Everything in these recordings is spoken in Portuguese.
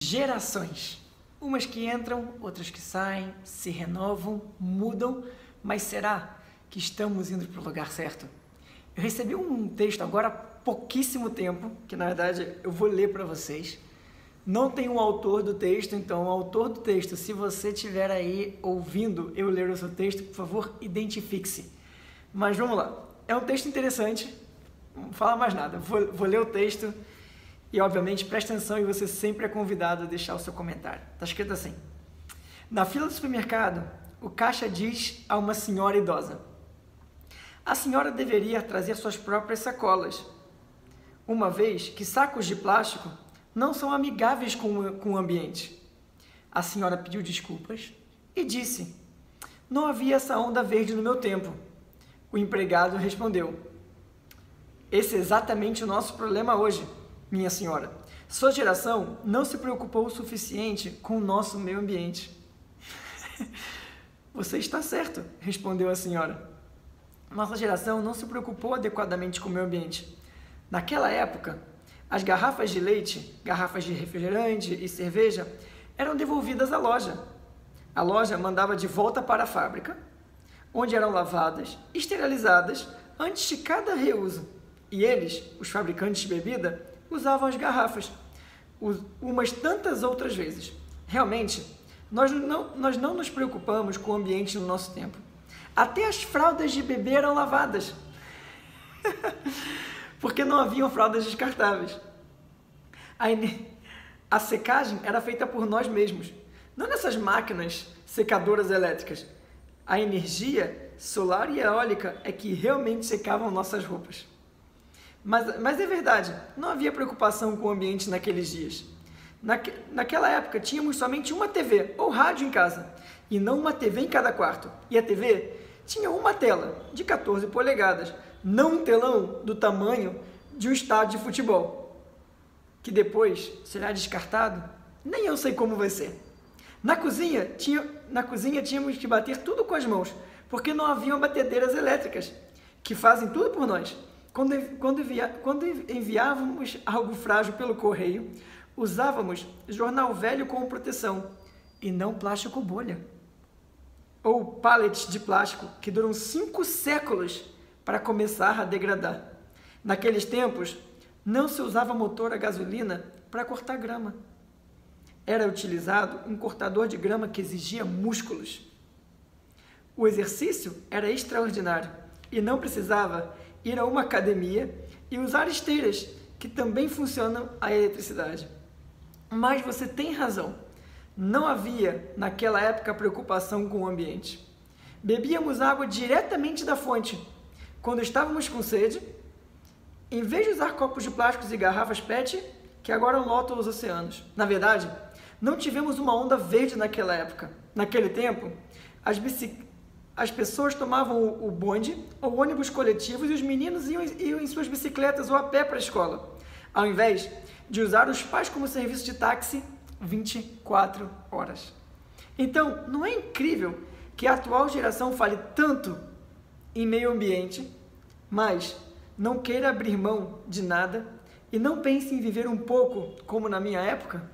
Gerações. Umas que entram, outras que saem, se renovam, mudam, mas será que estamos indo para o lugar certo? Eu recebi um texto agora há pouquíssimo tempo, que na verdade eu vou ler para vocês. Não tem um autor do texto, então o autor do texto, se você estiver aí ouvindo eu ler o seu texto, por favor, identifique-se. Mas vamos lá, é um texto interessante, não fala mais nada, vou ler o texto e obviamente preste atenção e você sempre é convidado a deixar o seu comentário. Está escrito assim: na fila do supermercado, o caixa diz a uma senhora idosa: a senhora deveria trazer suas próprias sacolas, uma vez que sacos de plástico não são amigáveis com o ambiente. A senhora pediu desculpas e disse: não havia essa onda verde no meu tempo. O empregado respondeu: esse é exatamente o nosso problema hoje, minha senhora. Sua geração não se preocupou o suficiente com o nosso meio ambiente. Você está certo, respondeu a senhora. Nossa geração não se preocupou adequadamente com o meio ambiente. Naquela época, as garrafas de leite, garrafas de refrigerante e cerveja eram devolvidas à loja. A loja mandava de volta para a fábrica, onde eram lavadas, esterilizadas antes de cada reuso. E eles, os fabricantes de bebida, usavam as garrafas, umas tantas outras vezes. Realmente, nós não nos preocupamos com o ambiente no nosso tempo. Até as fraldas de bebê eram lavadas, porque não haviam fraldas descartáveis. A secagem era feita por nós mesmos, não nessas máquinas secadoras elétricas. A energia solar e eólica é que realmente secavam nossas roupas. Mas é verdade, não havia preocupação com o ambiente naqueles dias. Naquela época, tínhamos somente uma TV ou rádio em casa, e não uma TV em cada quarto. E a TV tinha uma tela de 14 polegadas, não um telão do tamanho de um estádio de futebol, que depois será descartado. Nem eu sei como vai ser. Na cozinha tínhamos que bater tudo com as mãos, porque não haviam batedeiras elétricas, que fazem tudo por nós. Quando enviávamos algo frágil pelo correio, usávamos jornal velho como proteção, e não plástico bolha. Ou pallets de plástico que duram 5 séculos para começar a degradar. Naqueles tempos, não se usava motor a gasolina para cortar grama. Era utilizado um cortador de grama que exigia músculos. O exercício era extraordinário e não precisava ir a uma academia e usar esteiras, que também funcionam a eletricidade. Mas você tem razão, não havia naquela época preocupação com o ambiente. Bebíamos água diretamente da fonte. Quando estávamos com sede, em vez de usar copos de plásticos e garrafas PET, que agora lotam os oceanos. Na verdade, não tivemos uma onda verde naquela época. Naquele tempo, as pessoas tomavam o bonde ou ônibus coletivos e os meninos iam em suas bicicletas ou a pé para a escola, ao invés de usar os pais como serviço de táxi 24 horas. Então, não é incrível que a atual geração fale tanto em meio ambiente, mas não queira abrir mão de nada e não pense em viver um pouco como na minha época?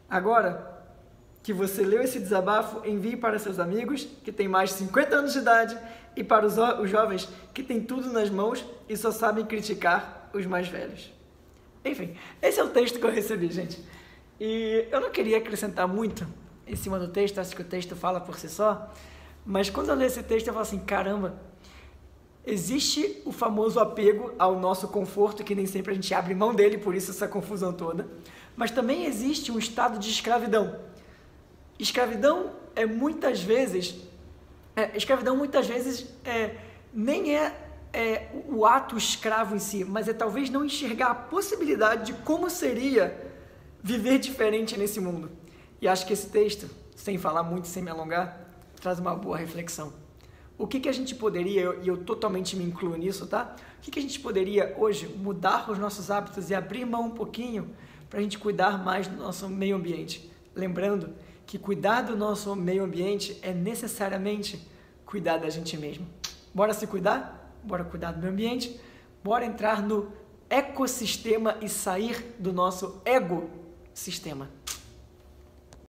Agora que você leu esse desabafo, envie para seus amigos que têm mais de 50 anos de idade e para os jovens que têm tudo nas mãos e só sabem criticar os mais velhos. Enfim, esse é o texto que eu recebi, gente. E eu não queria acrescentar muito em cima do texto, acho que o texto fala por si só, mas quando eu li esse texto eu falo assim, caramba, existe o famoso apego ao nosso conforto, que nem sempre a gente abre mão dele, por isso essa confusão toda, mas também existe um estado de escravidão. Escravidão muitas vezes nem é o ato escravo em si, mas é talvez não enxergar a possibilidade de como seria viver diferente nesse mundo. E acho que esse texto, sem falar muito, sem me alongar, traz uma boa reflexão. O que a gente poderia, e eu totalmente me incluo nisso, tá? O que a gente poderia hoje mudar os nossos hábitos e abrir mão um pouquinho para a gente cuidar mais do nosso meio ambiente? Lembrando que cuidar do nosso meio ambiente é necessariamente cuidar da gente mesmo. Bora se cuidar? Bora cuidar do meio ambiente? Bora entrar no ecossistema e sair do nosso ego sistema.